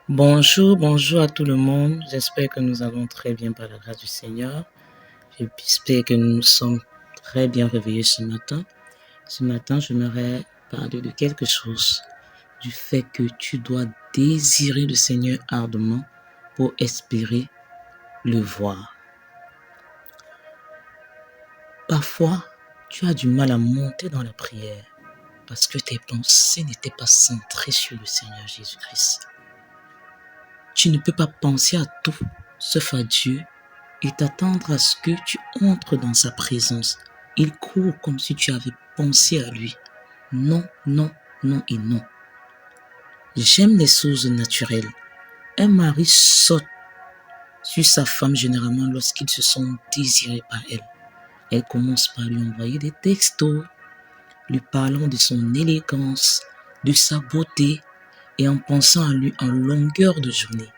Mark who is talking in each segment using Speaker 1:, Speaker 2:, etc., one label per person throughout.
Speaker 1: Bonjour, bonjour à tout le monde. J'espère que nous allons très bien par la grâce du Seigneur. J'espère que nous sommes très bien réveillés ce matin. Ce matin, j'aimerais parler de quelque chose, du fait que tu dois désirer le Seigneur ardemment pour espérer le voir. Parfois, tu as du mal à monter dans la prière parce que tes pensées n'étaient pas centrées sur le Seigneur Jésus-Christ. Tu ne peux pas penser à tout sauf à Dieu et t'attendre à ce que tu entres dans sa présence. Il court comme si tu avais pensé à lui. Non, non, non et non. J'aime les choses naturelles. Un mari saute sur sa femme généralement lorsqu'ils se sont désirés par elle. Elle commence par lui envoyer des textos, lui parlant de son élégance, de sa beauté et en pensant à lui en longueur de journée.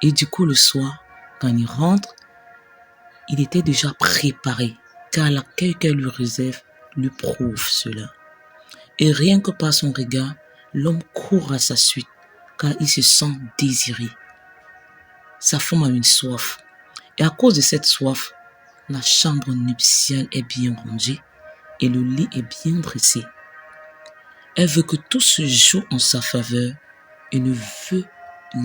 Speaker 1: Et du coup, le soir, quand il rentre, il était déjà préparé, car l'accueil qu'elle lui réserve lui prouve cela. Et rien que par son regard, l'homme court à sa suite, car il se sent désiré. Sa femme a une soif, et à cause de cette soif, la chambre nuptiale est bien rangée et le lit est bien dressé. Elle veut que tout se joue en sa faveur et ne veut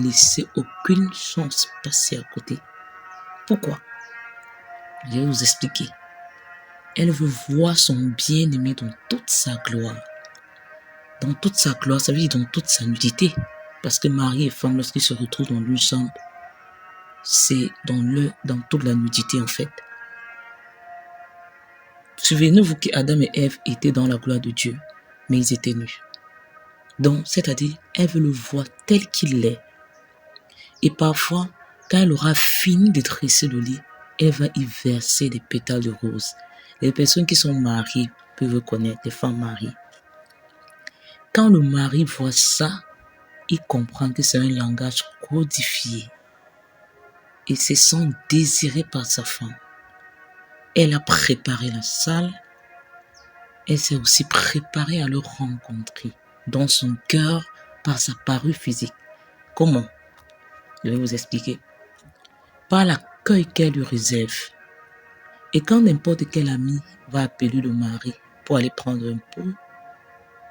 Speaker 1: laisser aucune chance passer à côté. Pourquoi? Je vais vous expliquer. Elle veut voir son bien-aimé dans toute sa gloire. Dans toute sa gloire, ça veut dire dans toute sa nudité. Parce que mari et femme, lorsqu'ils se retrouvent dans une chambre, c'est dans toute la nudité en fait. Souvenez-vous qu'Adam et Ève étaient dans la gloire de Dieu, mais ils étaient nus. Donc, c'est-à-dire, elle veut le voir tel qu'il est. Et parfois, quand elle aura fini de dresser le lit, elle va y verser des pétales de rose. Les personnes qui sont mariées peuvent connaître, les femmes mariées. Quand le mari voit ça, il comprend que c'est un langage codifié et se sent désiré par sa femme. Elle a préparé la salle, elle s'est aussi préparée à le rencontrer dans son cœur par sa parure physique. Comment? Je vais vous expliquer. Par l'accueil qu'elle lui réserve. Et quand n'importe quel ami va appeler le mari pour aller prendre un pot,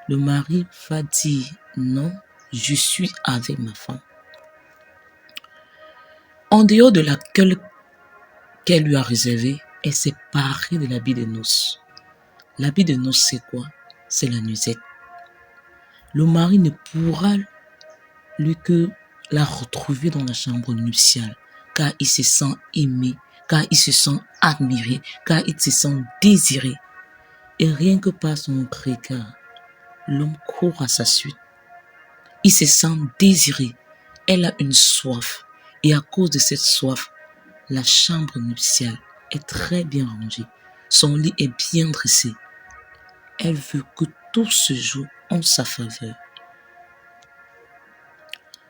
Speaker 1: le mari va dire non, je suis avec ma femme. En dehors de l'accueil qu'elle lui a réservé, elle s'est parée de l'habit de noces. L'habit de noces, c'est quoi? C'est la nuisette. Le mari ne pourra lui que la retrouver dans la chambre nuptiale, car il se sent aimé, car il se sent admiré, car il se sent désiré. Et rien que par son regard, l'homme court à sa suite. Il se sent désiré. Elle a une soif. Et à cause de cette soif, la chambre nuptiale est très bien rangée. Son lit est bien dressé. Elle veut que tout se joue en sa faveur.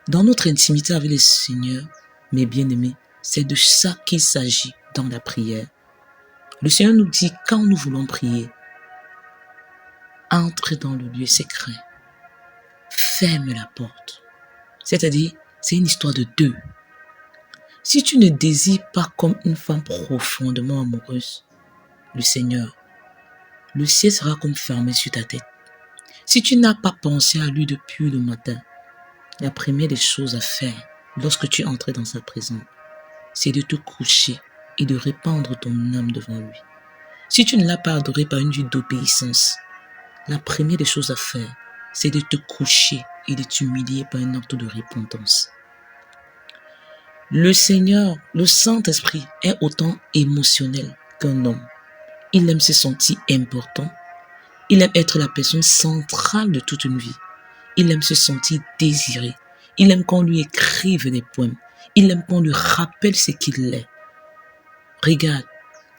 Speaker 1: Dans notre intimité avec le Seigneur, mes bien-aimés, c'est de ça qu'il s'agit dans la prière. Le Seigneur nous dit, quand nous voulons prier, entre dans le lieu secret, ferme la porte. C'est-à-dire, c'est une histoire de deux. Si tu ne désires pas comme une femme profondément amoureuse le Seigneur, le ciel sera comme fermé sur ta tête. Si tu n'as pas pensé à lui depuis le matin, la première des choses à faire lorsque tu entres dans sa présence, c'est de te coucher et de répandre ton âme devant lui. Si tu ne l'as pas adoré par une vie d'obéissance, la première des choses à faire, c'est de te coucher et de t'humilier par un acte de repentance. Le Seigneur, le Saint-Esprit, est autant émotionnel qu'un homme. Il aime se sentir important. Il aime être la personne centrale de toute une vie. Il aime se sentir désiré. Il aime qu'on lui écrive des poèmes. Il aime qu'on lui rappelle ce qu'il est. Regarde,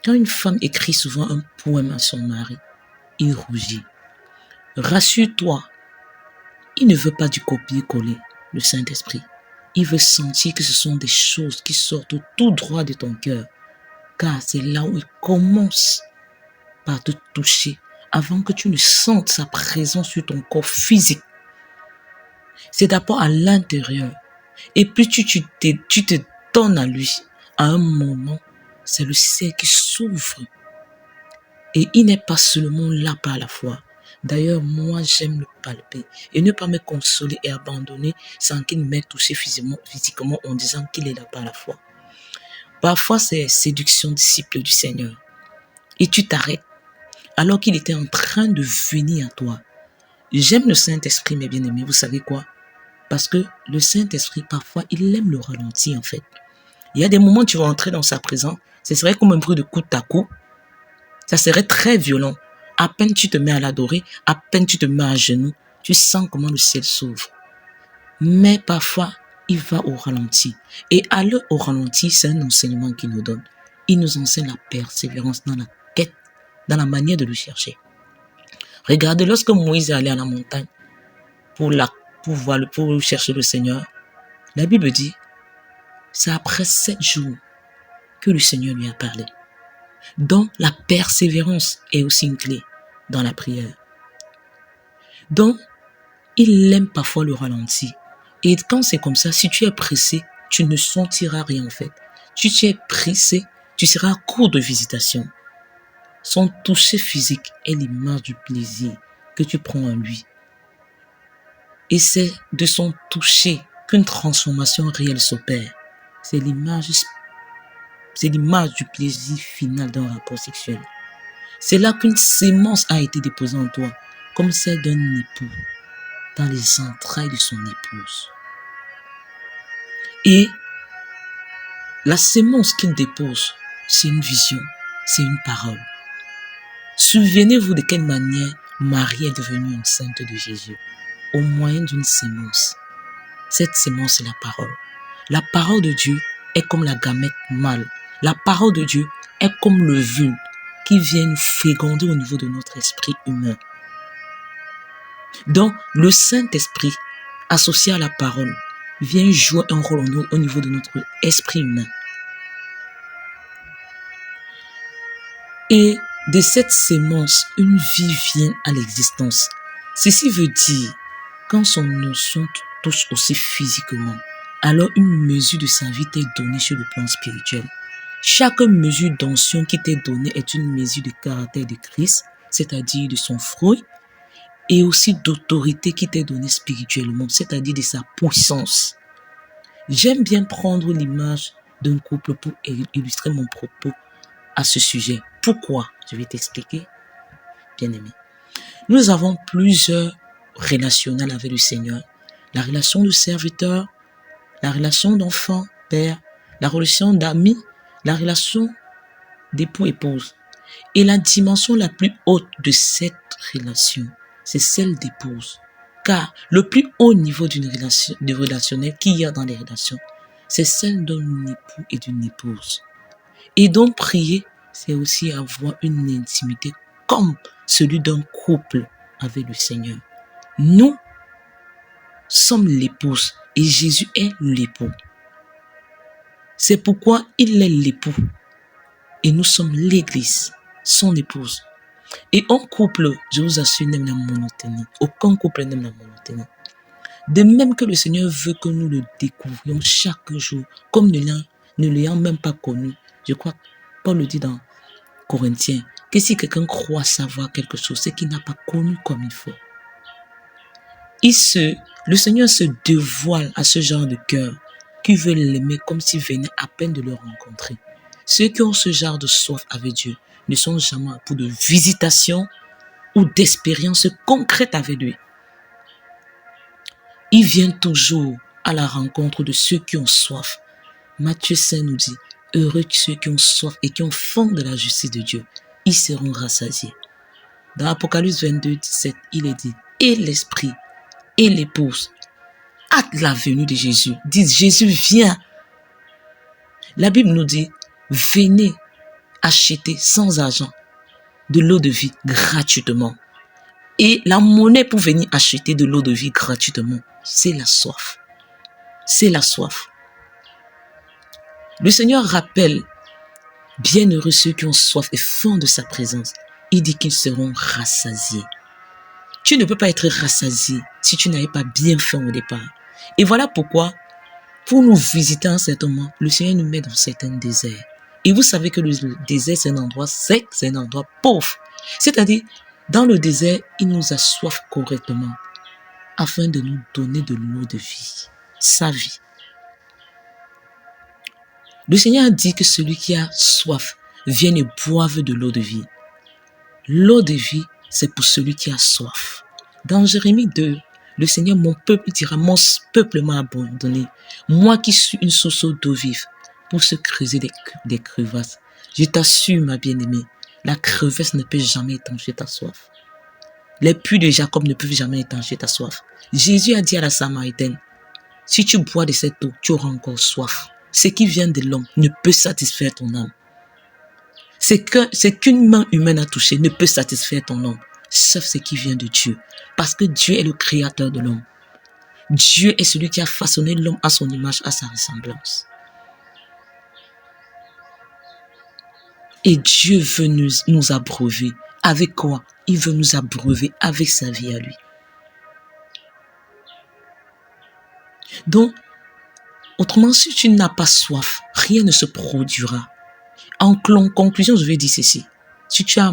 Speaker 1: quand une femme écrit souvent un poème à son mari, il rougit. Rassure-toi, il ne veut pas du copier-coller, le Saint-Esprit. Il veut sentir que ce sont des choses qui sortent tout droit de ton cœur, car c'est là où il commence par te toucher avant que tu ne sentes sa présence sur ton corps physique. C'est d'abord à l'intérieur Et plus tu te donnes à lui, à un moment, c'est le ciel qui s'ouvre. Et il n'est pas seulement là par la foi. D'ailleurs, moi, j'aime le palper et ne pas me consoler et abandonner sans qu'il m'ait touché physiquement en disant qu'il est là par la foi. Parfois, c'est séduction disciple du Seigneur. Et tu t'arrêtes alors qu'il était en train de venir à toi. J'aime le Saint-Esprit, mes bien-aimés. Vous savez quoi? Parce que le Saint-Esprit, parfois, il aime le ralenti, en fait. Il y a des moments où tu vas entrer dans sa présence. Ce serait comme un bruit de coup à coup. Ça serait très violent. À peine tu te mets à l'adorer, à peine tu te mets à genoux, tu sens comment le ciel s'ouvre. Mais parfois, il va au ralenti. Et aller au ralenti, c'est un enseignement qu'il nous donne. Il nous enseigne la persévérance dans la quête, dans la manière de le chercher. Regardez, lorsque Moïse est allé à la montagne pour chercher le Seigneur, la Bible dit, c'est après 7 jours que le Seigneur lui a parlé. Donc, la persévérance est aussi une clé dans la prière. Donc, il aime parfois le ralenti. Et quand c'est comme ça, si tu es pressé, tu ne sentiras rien en fait. Si tu es pressé, tu seras à court de visitation. Son toucher physique est l'image du plaisir que tu prends en lui. Et c'est de son toucher qu'une transformation réelle s'opère. C'est l'image du plaisir final d'un rapport sexuel. C'est là qu'une sémence a été déposée en toi, comme celle d'un époux, dans les entrailles de son épouse. Et la sémence qu'il dépose, c'est une vision, c'est une parole. Souvenez-vous de quelle manière Marie est devenue enceinte de Jésus, au moyen d'une sémence. Cette sémence, c'est la parole. La parole de Dieu est comme la gamète mâle. La parole de Dieu est comme le vulve qui vient nous féconder au niveau de notre esprit humain. Donc, le Saint-Esprit, associé à la parole, vient jouer un rôle au niveau de notre esprit humain. Et de cette sémence, une vie vient à l'existence. Ceci veut dire, quand son notion touche aussi physiquement, alors une mesure de sa vie t'est donnée sur le plan spirituel. Chaque mesure d'onction qui t'est donnée est une mesure de caractère de Christ, c'est-à-dire de son fruit, et aussi d'autorité qui t'est donnée spirituellement, c'est-à-dire de sa puissance. J'aime bien prendre l'image d'un couple pour illustrer mon propos à ce sujet. Pourquoi? Je vais t'expliquer, bien-aimé. Nous avons plusieurs relationnels avec le Seigneur. La relation de serviteur, la relation d'enfant, père, la relation d'amis, la relation d'époux-épouse. Et la dimension la plus haute de cette relation, c'est celle d'épouse. Car le plus haut niveau d'une relation, de relationnel qu'il y a dans les relations, c'est celle d'un époux et d'une épouse. Et donc prier, c'est aussi avoir une intimité comme celui d'un couple avec le Seigneur. Nous sommes l'épouse et Jésus est l'époux. C'est pourquoi il est l'époux et nous sommes l'église, son épouse. Et un couple, je vous assure, n'aime la monotonie. Aucun couple n'aime la monotonie. De même que le Seigneur veut que nous le découvrions chaque jour, comme ne l'ayant même pas connu. Je crois que Paul le dit dans Corinthiens, que si quelqu'un croit savoir quelque chose, c'est qu'il n'a pas connu comme il faut. Le Seigneur se dévoile à ce genre de cœur qui veut l'aimer comme s'il venait à peine de le rencontrer. Ceux qui ont ce genre de soif avec Dieu ne sont jamais à bout de visitation ou d'expérience concrète avec lui. Il vient toujours à la rencontre de ceux qui ont soif. Matthieu 5 nous dit, heureux ceux qui ont soif et qui ont faim de la justice de Dieu, ils seront rassasiés. Dans Apocalypse 22, 17, il est dit, et l'esprit et l'épouse hâtent la venue de Jésus. Disent, Jésus vient. La Bible nous dit, venez acheter sans argent de l'eau de vie gratuitement. Et la monnaie pour venir acheter de l'eau de vie gratuitement, c'est la soif. C'est la soif. Le Seigneur rappelle, bienheureux ceux qui ont soif et faim de sa présence. Il dit qu'ils seront rassasiés. Tu ne peux pas être rassasié si tu n'avais pas bien faim au départ. Et voilà pourquoi pour nous visiter à un certain moment, le Seigneur nous met dans certains déserts. Et vous savez que le désert, c'est un endroit sec, c'est un endroit pauvre. C'est-à-dire, dans le désert, il nous assoiffe correctement afin de nous donner de l'eau de vie, sa vie. Le Seigneur a dit que celui qui a soif vienne et boive de l'eau de vie. L'eau de vie, c'est pour celui qui a soif. Dans Jérémie 2, le Seigneur, mon peuple, dira, mon peuple m'a abandonné. Moi qui suis une source d'eau vive, pour se creuser des crevasses. Je t'assure, ma bien-aimée, la crevasse ne peut jamais étancher ta soif. Les puits de Jacob ne peuvent jamais étancher ta soif. Jésus a dit à la Samaritaine, si tu bois de cette eau, tu auras encore soif. Ce qui vient de l'homme ne peut satisfaire ton âme. Ce qu'une main humaine a touché ne peut satisfaire ton âme, sauf ce qui vient de Dieu. Parce que Dieu est le créateur de l'homme. Dieu est celui qui a façonné l'homme à son image, à sa ressemblance. Et Dieu veut nous abreuver. Avec quoi? Il veut nous abreuver avec sa vie à lui. Donc, autrement, si tu n'as pas soif, rien ne se produira. En conclusion, je vais dire ceci. Si tu as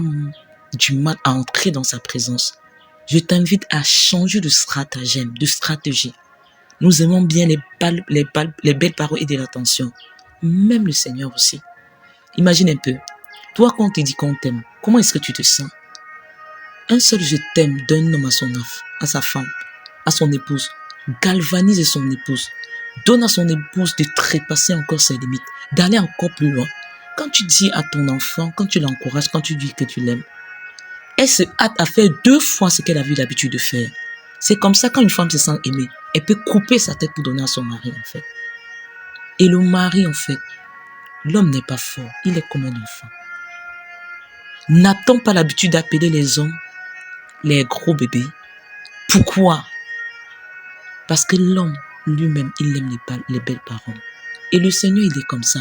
Speaker 1: du mal à entrer dans sa présence, je t'invite à changer de stratagème, de stratégie. Nous aimons bien les belles paroles et de l'attention. Même le Seigneur aussi. Imagine un peu. Toi, quand on te dit qu'on t'aime, comment est-ce que tu te sens? Un seul je t'aime d'un homme à sa femme, à son épouse, galvanise son épouse, donne à son épouse de trépasser encore ses limites, d'aller encore plus loin. Quand tu dis à ton enfant, quand tu l'encourages, quand tu dis que tu l'aimes, elle se hâte à faire 2 fois ce qu'elle a eu l'habitude de faire. C'est comme ça, quand une femme se sent aimée, elle peut couper sa tête pour donner à son mari, en fait. Et le mari, en fait, l'homme n'est pas fort, il est comme un enfant. N'a-t-on pas l'habitude d'appeler les hommes les gros bébés? Pourquoi? Parce que l'homme lui-même, il aime les belles paroles. Et le Seigneur, il est comme ça.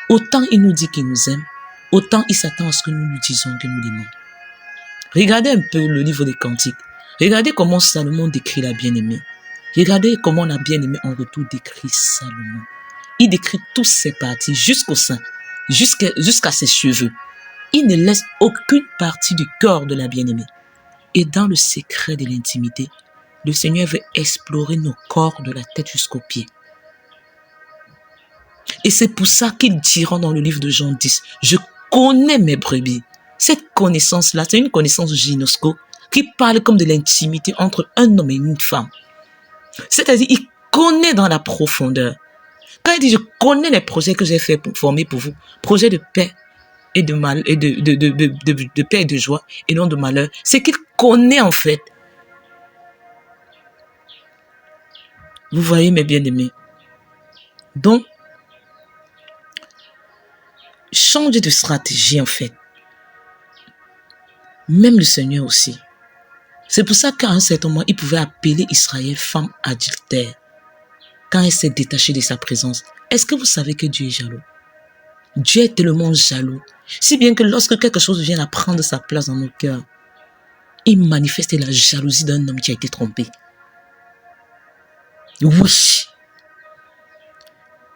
Speaker 1: Autant il nous dit qu'il nous aime, autant il s'attend à ce que nous lui disons que nous l'aimons. Regardez un peu le livre des Cantiques. Regardez comment Salomon décrit la bien-aimée. Regardez comment la bien-aimée en retour décrit Salomon. Il décrit toutes ses parties jusqu'au sein, jusqu'à ses cheveux. Il ne laisse aucune partie du corps de la bien-aimée. Et dans le secret de l'intimité, le Seigneur veut explorer nos corps de la tête jusqu'aux pieds. Et c'est pour ça qu'ils diront dans le livre de Jean 10, je connais mes brebis. Cette connaissance-là, c'est une connaissance gynosco qui parle comme de l'intimité entre un homme et une femme. C'est-à-dire, il connaît dans la profondeur. Quand il dit, je connais les projets que j'ai fait pour former pour vous, projets de paix et de mal, et de paix et de joie, et non de malheur, c'est qu'il connaît en fait. Vous voyez mes bien-aimés. Donc, changer de stratégie en fait. Même le Seigneur aussi. C'est pour ça qu'à un certain moment, il pouvait appeler Israël femme adultère. Quand elle s'est détachée de sa présence. Est-ce que vous savez que Dieu est jaloux? Dieu est tellement jaloux. Si bien que lorsque quelque chose vient à prendre sa place dans nos cœurs, il manifeste la jalousie d'un homme qui a été trompé. Oui.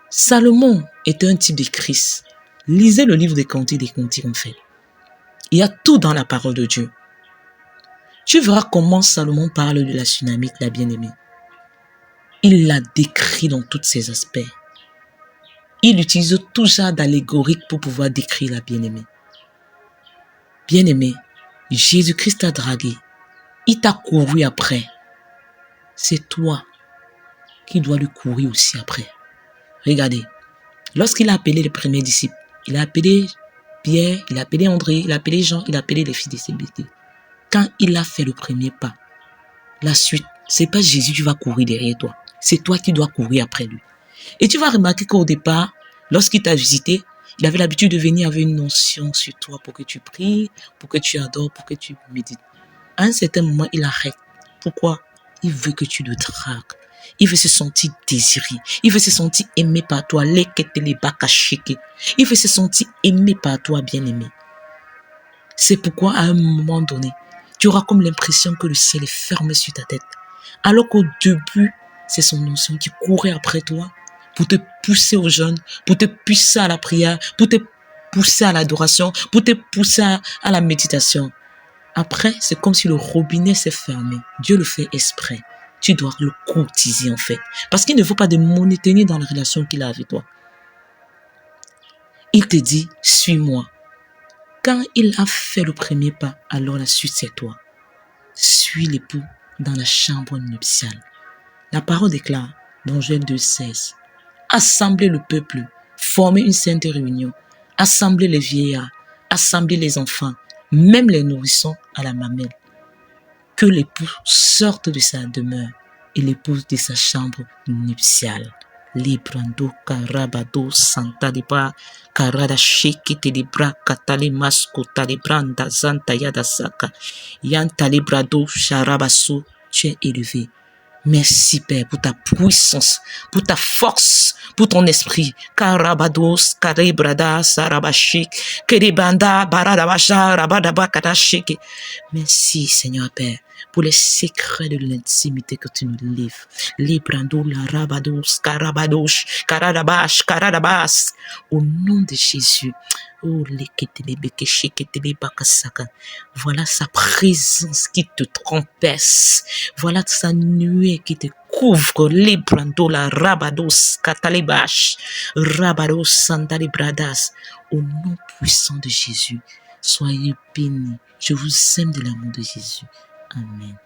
Speaker 1: Salomon était un type de Christ. Lisez le livre des Cantiques en fait. Il y a tout dans la parole de Dieu. Tu verras comment Salomon parle de la Sunamite, la bien-aimée. Il la décrit dans tous ses aspects. Il utilise tout genre d'allégorique pour pouvoir décrire la bien-aimée. Bien-aimée, Jésus-Christ t'a dragué. Il t'a couru après. C'est toi qui dois lui courir aussi après. Regardez, lorsqu'il a appelé les premiers disciples, il a appelé Pierre, il a appelé André, il a appelé Jean, il a appelé les filles de Zébédée. Quand il a fait le premier pas, la suite, c'est pas Jésus qui va courir derrière toi. C'est toi qui dois courir après lui. Et tu vas remarquer qu'au départ, lorsqu'il t'a visité, il avait l'habitude de venir avec une notion sur toi pour que tu pries, pour que tu adores, pour que tu médites. À un certain moment, il arrête. Pourquoi? Il veut que tu le dragues. Il veut se sentir désiré. Il veut se sentir aimé par toi. Il veut se sentir aimé par toi, bien-aimé. C'est pourquoi, à un moment donné, tu auras comme l'impression que le ciel est fermé sur ta tête. Alors qu'au début, c'est son notion qui courait après toi. pour te pousser au jeûne, pour te pousser à la prière, pour te pousser à l'adoration, pour te pousser à la méditation. Après, c'est comme si le robinet s'est fermé. Dieu le fait exprès. Tu dois le courtiser en fait. Parce qu'il ne faut pas de monotonie dans la relation qu'il a avec toi. Il te dit, suis-moi. Quand il a fait le premier pas, alors la suite c'est toi. Suis l'époux dans la chambre nuptiale. La parole déclare dans Joël 2,16. Assemblez le peuple, formez une sainte réunion, assemblez les vieillards, assemblez les enfants, même les nourrissons à la mamelle. Que l'époux sorte de sa demeure et l'épouse de sa chambre nuptiale. Librando carabado santa libra carada shake te libra catale masco talibranda zanta yada saka yanta librado charabasso. Tu es élevé. Merci Père pour ta puissance, pour ta force, pour ton esprit. Karabados, karebrada, sarabashik, kerebanda, baradabasha, rabadabakadashik. Merci Seigneur Père pour les secrets de l'intimité que tu nous livres. Librando, la rabados, karabados, karadabash, karadabas. Au nom de Jésus. Oh, voilà sa présence qui te trempesse. Voilà sa nuée qui te couvre. Librando la rabados katalibash. Rabados sandalibradas. Au nom puissant de Jésus, soyez bénis. Je vous aime de l'amour de Jésus. Amen.